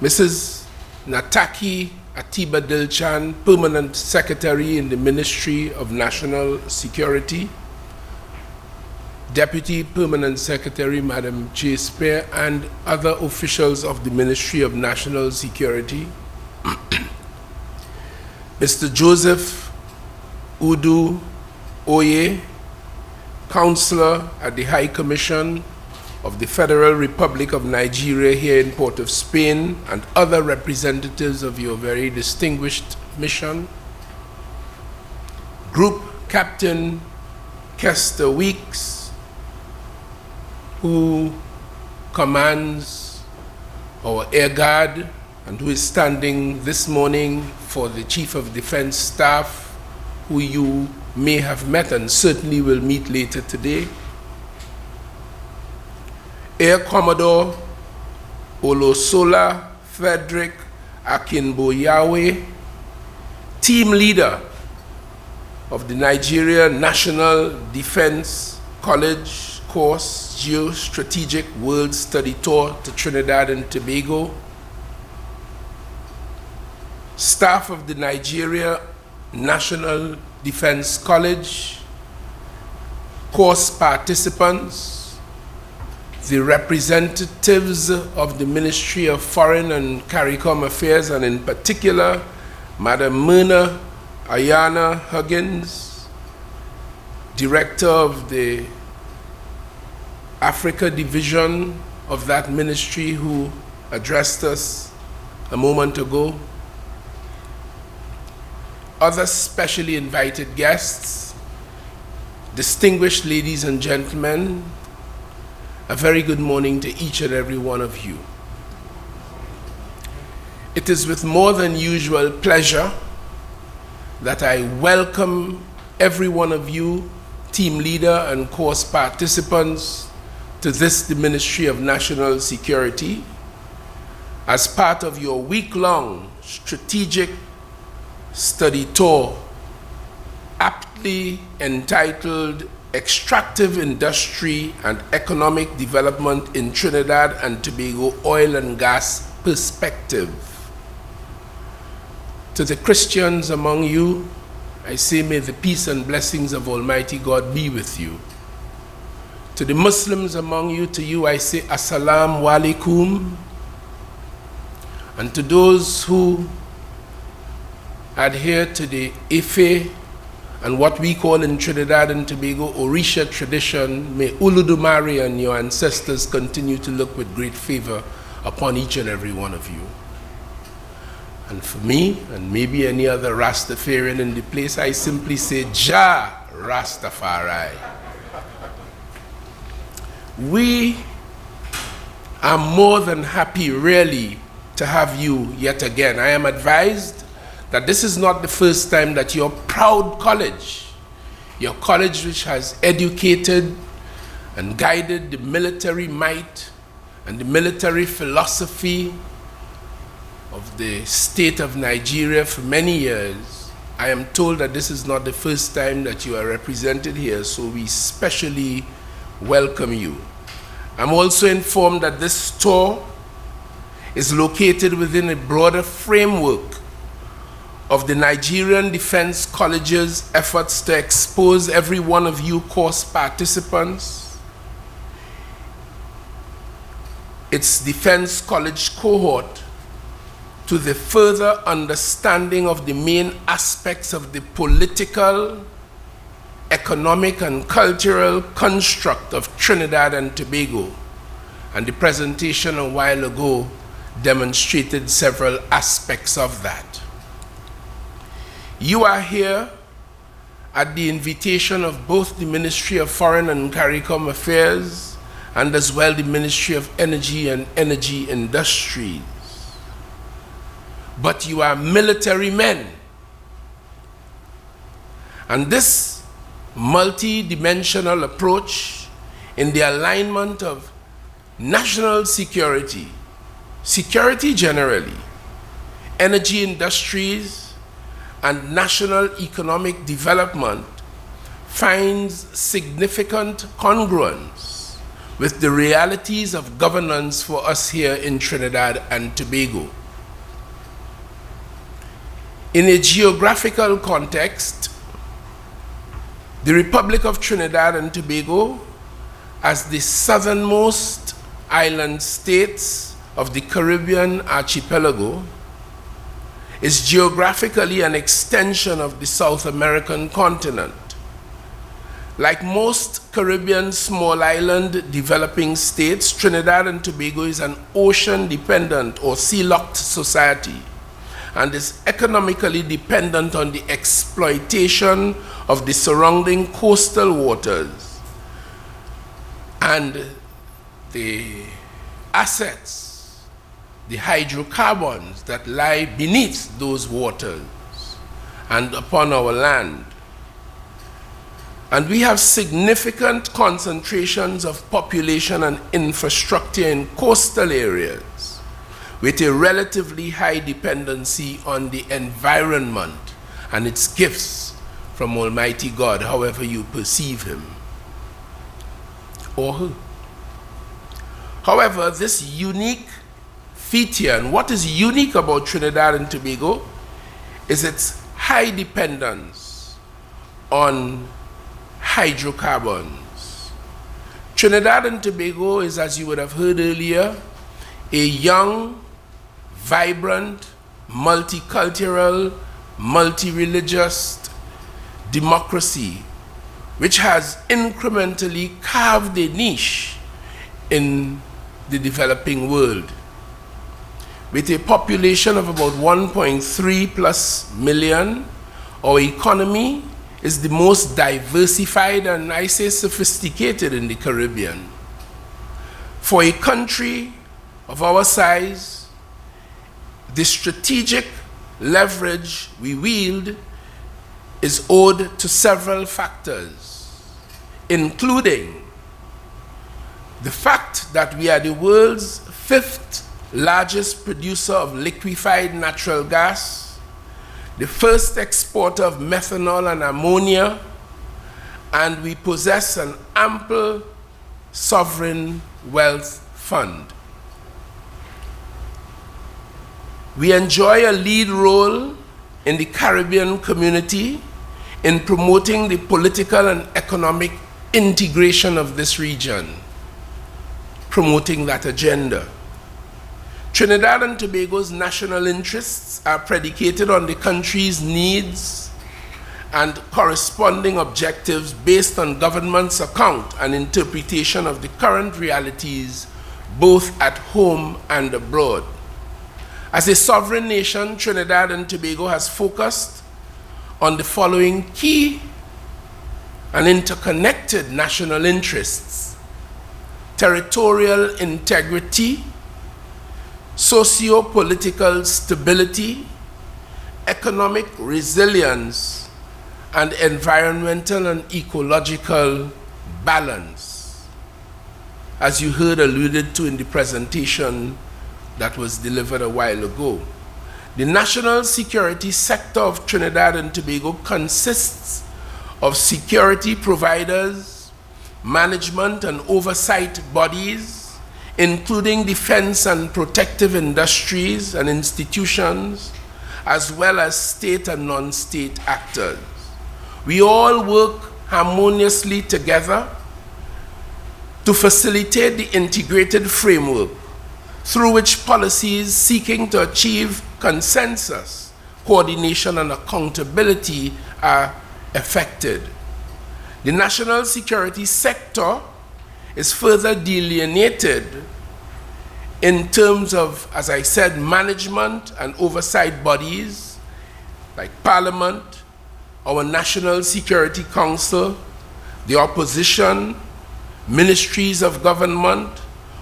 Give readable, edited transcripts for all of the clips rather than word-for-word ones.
Mrs. Nataki Atiba Dilchan, Permanent Secretary in the Ministry of National Security, Deputy Permanent Secretary, Madam J. Spear, and other officials of the Ministry of National Security, Mr. Joseph Udu Oye, Counselor at the High Commission of the Federal Republic of Nigeria here in Port of Spain, and other representatives of your very distinguished mission, Group Captain Kester Weeks, who commands our Air Guard and who is standing this morning for the Chief of Defense Staff, who you may have met and certainly will meet later today, Air Commodore Olosola Frederick Akinboyawe, Team Leader of the Nigeria National Defense College Course Geostrategic World Study Tour to Trinidad and Tobago, staff of the Nigeria National Defense College, course participants, the representatives of the Ministry of Foreign and CARICOM Affairs, and in particular, Madam Myrna Ayana Huggins, Director of the Africa Division of that ministry, who addressed us a moment ago, other specially invited guests, distinguished ladies and gentlemen, a very good morning to each and every one of you. It is with more than usual pleasure that I welcome every one of you, team leader and course participants, to the Ministry of National Security as part of your week-long strategic study tour, aptly entitled Extractive Industry and Economic Development in Trinidad and Tobago Oil and Gas Perspective. To the Christians among you, I say, may the peace and blessings of Almighty God be with you. To the Muslims among you, to you I say, Assalamu alaikum. And to those who adhere to the Ife and what we call in Trinidad and Tobago Orisha tradition, may Uludumare and your ancestors continue to look with great favor upon each and every one of you. And for me, and maybe any other Rastafarian in the place, I simply say, Ja Rastafari. We are more than happy, really, to have you yet again. I am advised that this is not the first time that your proud college, your college which has educated and guided the military might and the military philosophy of the state of Nigeria for many years, I am told that this is not the first time that you are represented here, so we specially welcome you. I'm also informed that this tour is located within a broader framework of the Nigerian Defense College's efforts to expose every one of you course participants, its Defense College cohort, to the further understanding of the main aspects of the political, economic, and cultural construct of Trinidad and Tobago. And the presentation a while ago demonstrated several aspects of that. You are here at the invitation of both the Ministry of Foreign and CARICOM Affairs and as well the Ministry of Energy and Energy Industries. But you are military men. And this multi-dimensional approach in the alignment of national security, security generally, energy industries, and national economic development finds significant congruence with the realities of governance for us here in Trinidad and Tobago. In a geographical context, the Republic of Trinidad and Tobago, as the southernmost island states of the Caribbean archipelago, is geographically an extension of the South American continent. Like most Caribbean small island developing states, Trinidad and Tobago is an ocean-dependent or sea-locked society and is economically dependent on the exploitation of the surrounding coastal waters and the assets, the hydrocarbons that lie beneath those waters and upon our land. And we have significant concentrations of population and infrastructure in coastal areas with a relatively high dependency on the environment and its gifts from Almighty God, however you perceive him or her. However, this unique feature, and what is unique about Trinidad and Tobago, is its high dependence on hydrocarbons. Trinidad and Tobago is, as you would have heard earlier, a young, vibrant, multicultural, multi-religious democracy which has incrementally carved a niche in the developing world. With a population of about 1.3 plus million, our economy is the most diversified and, I say, sophisticated in the Caribbean. For a country of our size, the strategic leverage we wield is owed to several factors, including the fact that we are the world's 5th largest producer of liquefied natural gas, the first exporter of methanol and ammonia, and we possess an ample sovereign wealth fund. We enjoy a lead role in the Caribbean community in promoting the political and economic integration of this region, promoting that agenda. Trinidad and Tobago's national interests are predicated on the country's needs and corresponding objectives based on government's account and interpretation of the current realities both at home and abroad. As a sovereign nation, Trinidad and Tobago has focused on the following key and interconnected national interests: territorial integrity, socio-political stability, economic resilience, and environmental and ecological balance, as you heard alluded to in the presentation that was delivered a while ago. The national security sector of Trinidad and Tobago consists of security providers, management and oversight bodies, including defense and protective industries and institutions, as well as state and non-state actors. We all work harmoniously together to facilitate the integrated framework through which policies seeking to achieve consensus, coordination, and accountability are effected. The national security sector is further delineated in terms of, as I said, management and oversight bodies like Parliament, our National Security Council, the opposition, ministries of government,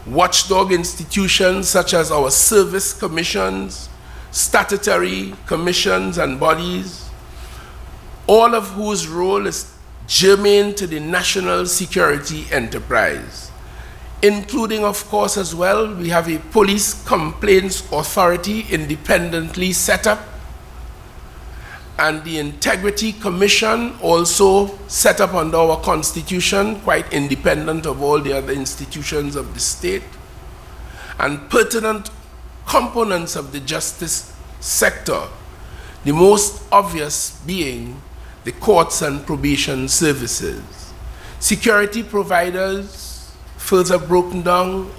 watchdog institutions such as our service commissions, statutory commissions and bodies, all of whose role is germane to the national security enterprise, including, of course, as well, we have a police complaints authority independently set up, and the Integrity Commission, also set up under our Constitution, quite independent of all the other institutions of the state, and pertinent components of the justice sector, the most obvious being the courts and probation services. Security providers further broken down,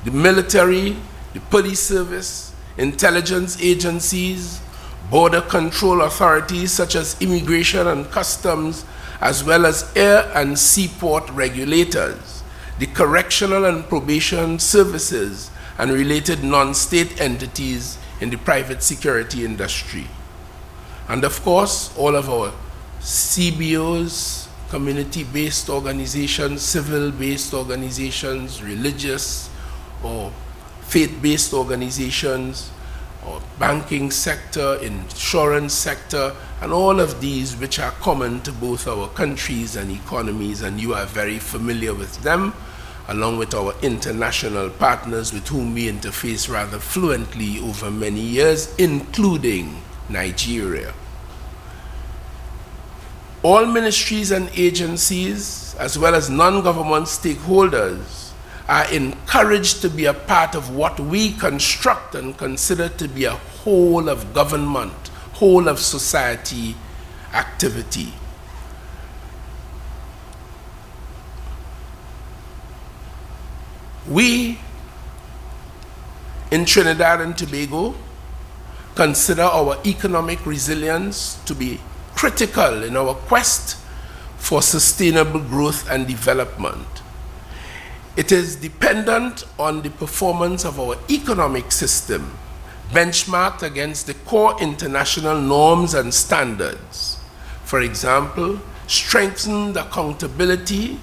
the military, the police service, intelligence agencies, border control authorities such as immigration and customs, as well as air and seaport regulators, the correctional and probation services, and related non-state entities in the private security industry. And of course, all of our CBOs, community-based organizations, civil-based organizations, religious or faith-based organizations, or banking sector, insurance sector, and all of these which are common to both our countries and economies, and you are very familiar with them, along with our international partners with whom we interface rather fluently over many years, including Nigeria. All ministries and agencies, as well as non-government stakeholders, are encouraged to be a part of what we construct and consider to be a whole of government, whole of society activity. We in Trinidad and Tobago consider our economic resilience to be critical in our quest for sustainable growth and development. It is dependent on the performance of our economic system, benchmarked against the core international norms and standards. For example, strengthened accountability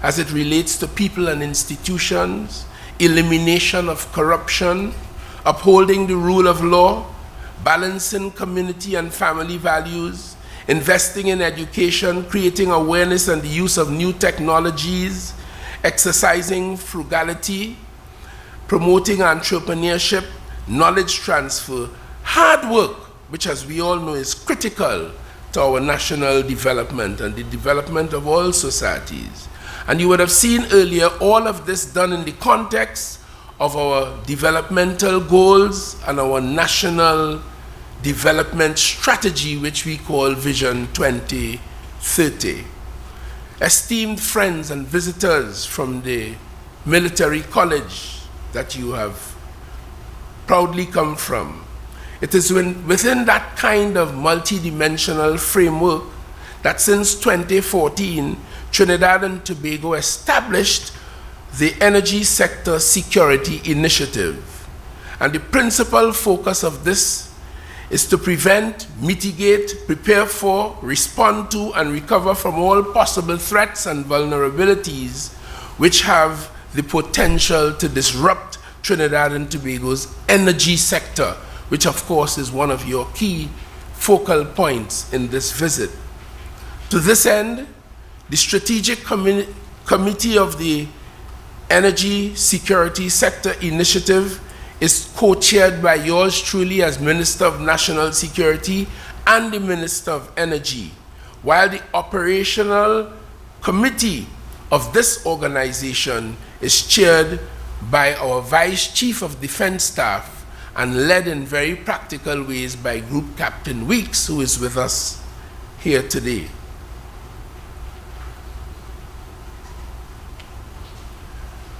as it relates to people and institutions, elimination of corruption, upholding the rule of law, balancing community and family values, investing in education, creating awareness and the use of new technologies, exercising frugality, promoting entrepreneurship, knowledge transfer, hard work, which as we all know is critical to our national development and the development of all societies. And you would have seen earlier all of this done in the context of our developmental goals and our national development strategy, which we call Vision 2030. Esteemed friends and visitors from the military college that you have proudly come from, it is within that kind of multidimensional framework that since 2014, Trinidad and Tobago established the Energy Sector Security Initiative. And the principal focus of this is to prevent, mitigate, prepare for, respond to, and recover from all possible threats and vulnerabilities which have the potential to disrupt Trinidad and Tobago's energy sector, which of course is one of your key focal points in this visit. To this end, the Strategic Committee of the Energy Security Sector Initiative is co-chaired by yours truly as Minister of National Security and the Minister of Energy, while the operational committee of this organization is chaired by our Vice Chief of Defense Staff and led in very practical ways by Group Captain Weeks, who is with us here today.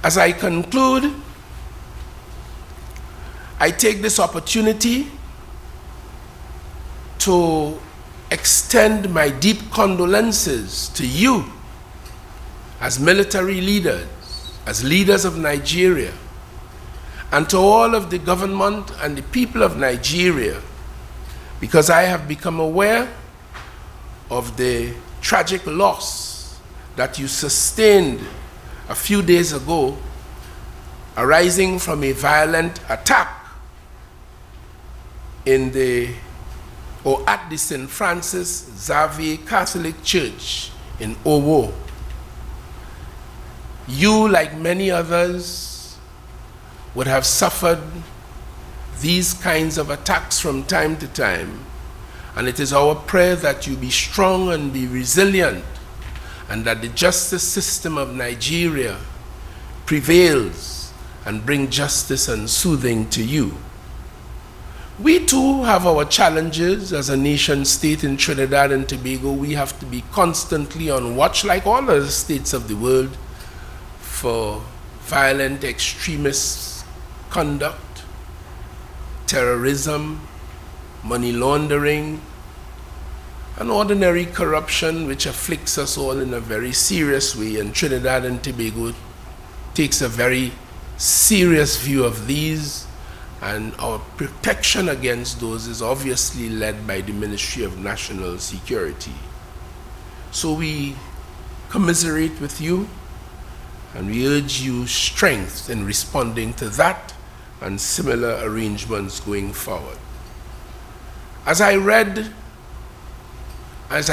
As I conclude, I take this opportunity to extend my deep condolences to you as military leaders, as leaders of Nigeria, and to all of the government and the people of Nigeria, because I have become aware of the tragic loss that you sustained a few days ago, arising from a violent attack at the St. Francis Xavier Catholic Church in Owo. You, like many others, would have suffered these kinds of attacks from time to time, And it is our prayer that you be strong and be resilient, and that the justice system of Nigeria prevails and bring justice and soothing to you. We too have our challenges as a nation state in Trinidad and Tobago. We have to be constantly on watch, like all other states of the world, for violent extremist conduct, terrorism, money laundering, and ordinary corruption, which afflicts us all in a very serious way. And Trinidad and Tobago takes a very serious view of these, and our protection against those is obviously led by the Ministry of National Security. So we commiserate with you, and we urge you strength in responding to that and similar arrangements going forward. As I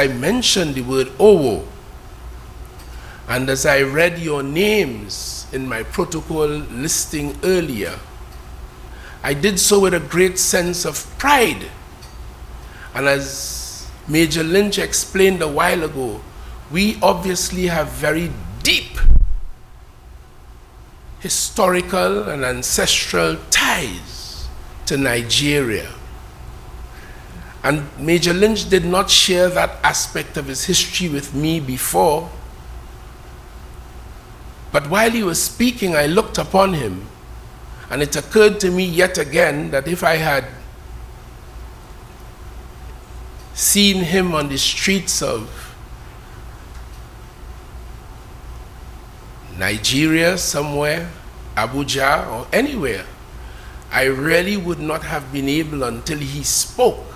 mentioned the word Owo, and as I read your names in my protocol listing earlier, I did so with a great sense of pride. And as Major Lynch explained a while ago, we obviously have very deep historical and ancestral ties to Nigeria. And Major Lynch did not share that aspect of his history with me before. But while he was speaking, I looked upon him, and it occurred to me yet again that if I had seen him on the streets of Nigeria somewhere, Abuja, or anywhere, I really would not have been able until he spoke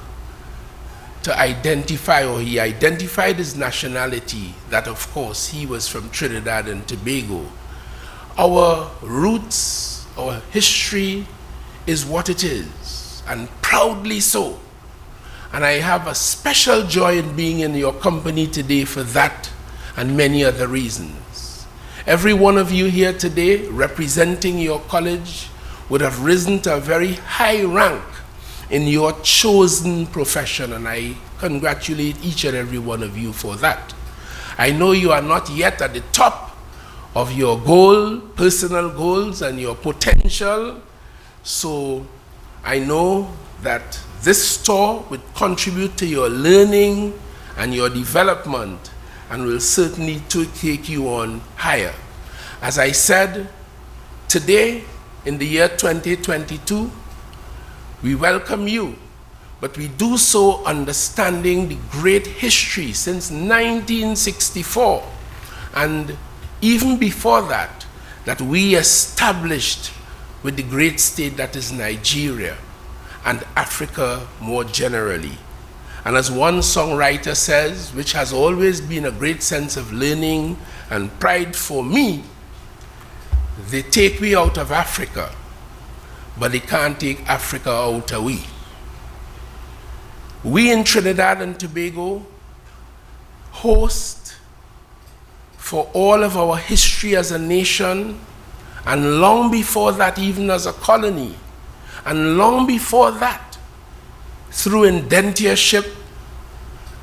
to identify, or he identified his nationality, that of course he was from Trinidad and Tobago. Our roots, our history is what it is, and proudly so. And I have a special joy in being in your company today for that and many other reasons. Every one of you here today representing your college would have risen to a very high rank in your chosen profession, and I congratulate each and every one of you for that. I know you are not yet at the top of your goal, personal goals, and your potential, so I know that this store would contribute to your learning and your development, and will certainly take you on higher. As I said, today, in the year 2022, we welcome you, but we do so understanding the great history since 1964, and even before that, that we established with the great state that is Nigeria and Africa more generally. And as one songwriter says, which has always been a great sense of learning and pride for me, they take we out of Africa, but they can't take Africa out of we. We in Trinidad and Tobago host for all of our history as a nation, and long before that even as a colony, and long before that through indentureship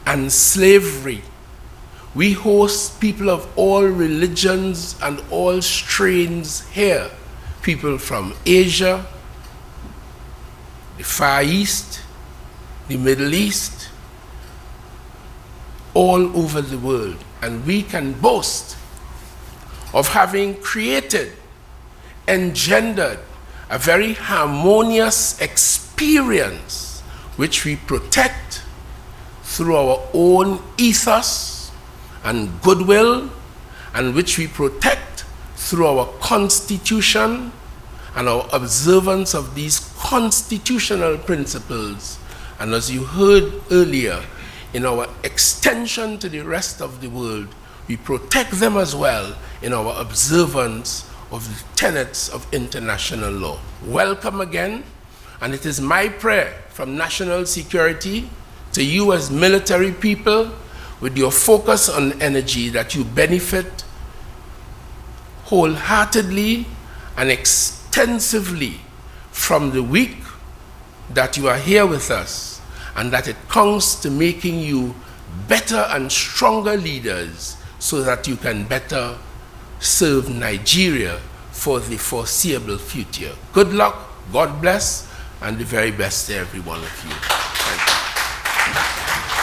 and slavery, we host people of all religions and all strains here. People from Asia, the Far East, the Middle East, all over the world. And we can boast of having created, engendered a very harmonious experience which we protect through our own ethos and goodwill, and which we protect through our constitution and our observance of these constitutional principles. And as you heard earlier, in our extension to the rest of the world, we protect them as well in our observance of the tenets of international law. Welcome again, and it is my prayer from national security to you as military people, with your focus on energy, that you benefit wholeheartedly and extensively from the week that you are here with us, and that it counts to making you better and stronger leaders so that you can better serve Nigeria for the foreseeable future. Good luck, God bless, and the very best to every one of you. Thank you.